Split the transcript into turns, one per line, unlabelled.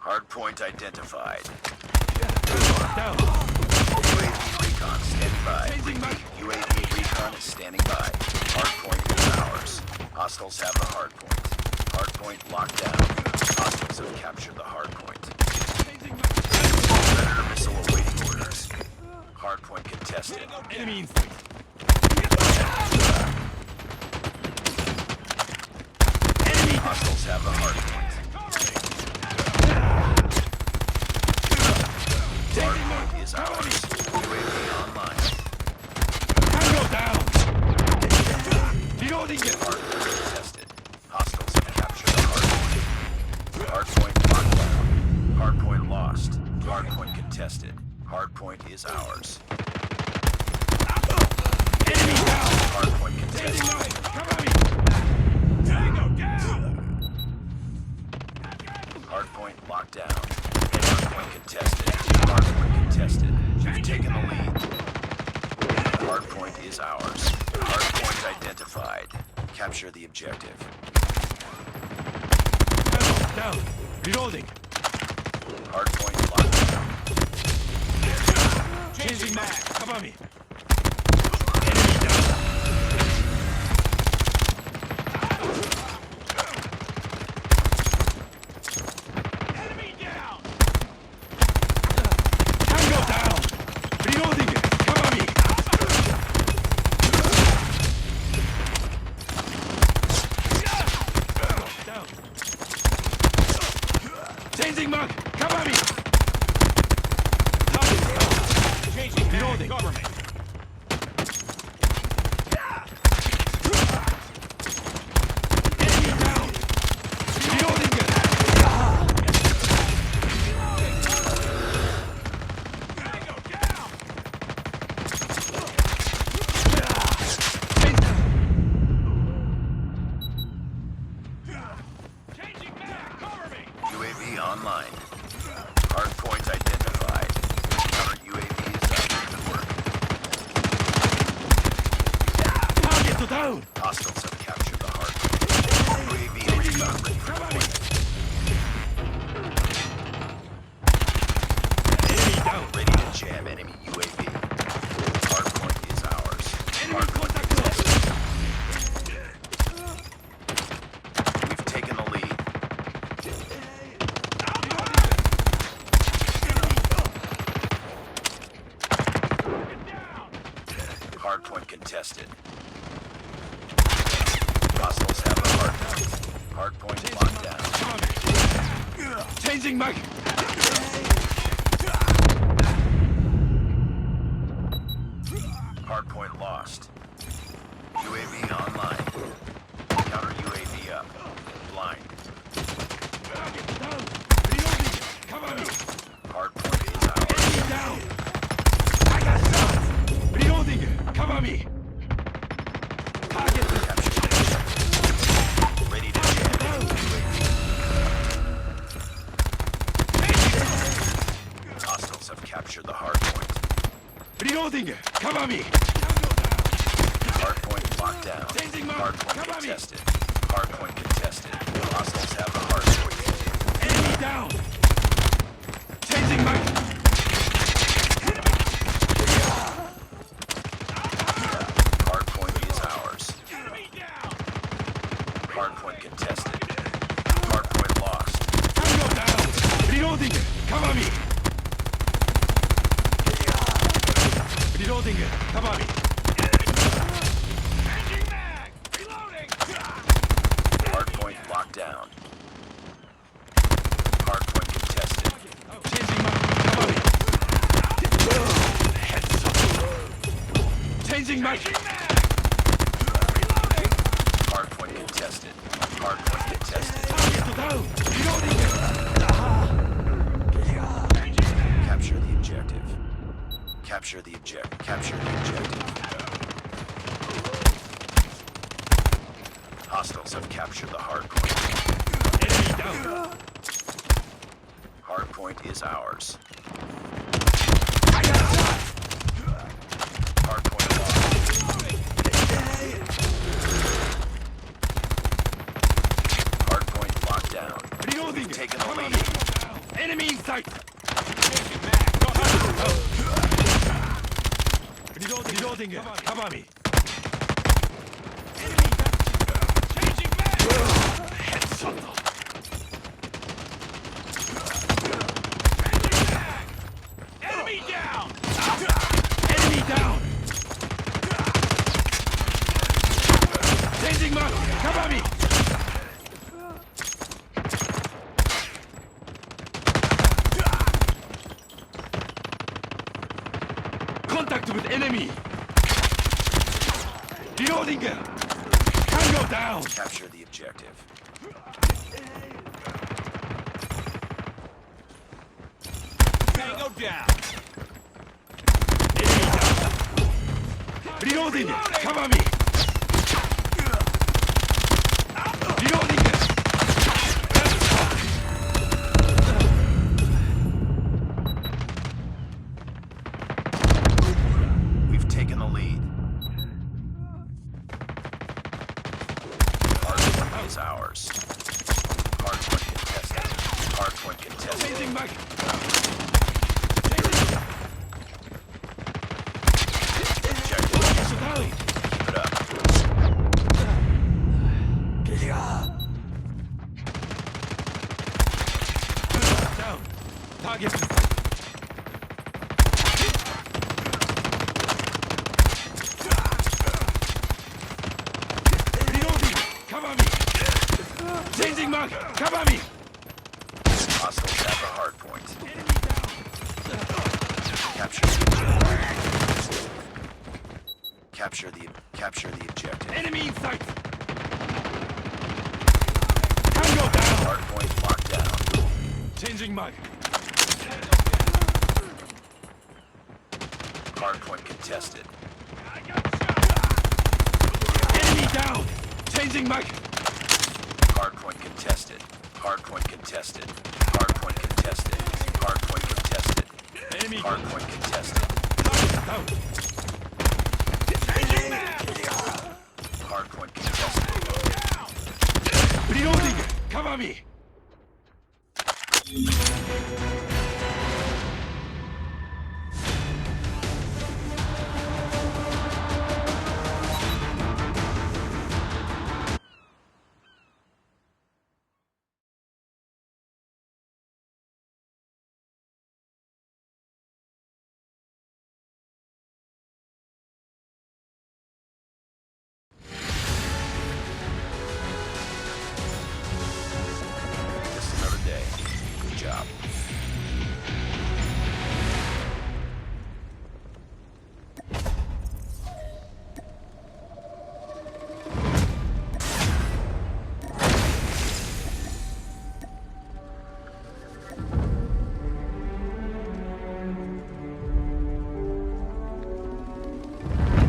Hardpoint identified.
Down.
UAV recon standing by. UAV recon is standing by. Hardpoint is ours. Hostiles have the hardpoint. Hardpoint locked down. Hostiles have captured the hardpoint. Predator missile awaiting orders. Hardpoint contested.
Enemy in sight. Enemy
Hostiles have the hardpoint. Hardpoint is ours. UAV online.
Tango down. Reloading it.
Hardpoint contested. Hostiles have captured the hardpoint. Hardpoint locked down. Hardpoint lost. Hardpoint contested. Hardpoint is ours.
Enemy down.
Hardpoint contested.
Come on. Tango down.
Hardpoint locked down. Hardpoint contested. Hardpoint contested. You've taken the lead. Hardpoint is ours. Hardpoint identified. Capture the objective.
Down. Reloading.
Hardpoint locked down.
Changing mag. Cover me. Enemy down. Enemy down. Tango down. Reloading it. Cover me. Down. Changing mag. Cover me. Target down. Changing mag. Reloading. Cover me. Enemy down. Reloading it. Tango down. Changing mag. Cover me.
UAV online. Hardpoint identified. Counter UAV is up. Good work.
Target down.
Hostiles have captured the hardpoint. UAV recon ready for deployment.
Enemy down.
Ready to jam enemy UAV. Hardpoint is ours.
Enemy
Hardpoint
contact
contested. We've taken the lead. Hardpoint contested. Hostiles have the hardpoint. Hardpoint locked down.
Changing mag.
Hardpoint lost. UAV online. Counter UAV up. Blind.
Down. Reloading. Cover me.
Hardpoint is ours.
Enemy down. I got shot. Reloading. Cover me. Target.
Captured. Ready to jam enemy UAV. Hostiles have captured the hardpoint.
Reloading. Cover me.
Hardpoint locked down.
Changing mag.
Hardpoint
Cover me.
contested. Hardpoint contested. Hostiles have the hardpoint.
Enemy down. Changing mag.
Hardpoint is ours.
Enemy down.
Hardpoint contested. Hardpoint lost.
Tango down. Reloading. Cover me. Reloading. Cover me. Changing mag. Reloading.
Hardpoint locked down. Hardpoint contested.
Changing mag. Cover me. Heads up. Changing mag. Reloading.
Hardpoint contested. Hardpoint contested.
Target down. Reloading.
Capture the objective. Capture the objective. Capture the objective. Hostiles have captured the hardpoint.
Enemy down.
Hardpoint is ours.
I got a shot.
Hardpoint lost. Hardpoint locked down.
Reloading.
Taken the
Cover
lead.
me. Enemy in sight! Reloading. Cover me. Enemy down. Changing mag! Headshot. Changing mag! Enemy down! Enemy down! Changing mag! Cover me! Contact with enemy! Reloading! Tango down!
Capture the objective.
Tango down! Enemy down! Reloading! Cover me! Reloading!
We've taken the lead. Hardpoint is ours. Hardpoint contested. Hardpoint contested.
Changing mag!
Objective.
Rally!
Keep it up.
Down! Target! Reloading! Cover me! Changing mag! Cover me!
Hostiles have the hardpoint.
Enemy down!
Capture the objective.
Enemy in sight! Tango down!
Hardpoint locked down.
Changing mag!
Hardpoint contested.
Enemy down! Changing mag!
Hardpoint contested. Hardpoint contested. Hardpoint contested. Hardpoint contested.
Enemy
Hardpoint contested.
down!
Hardpoint contested.
Reloading! Cover me!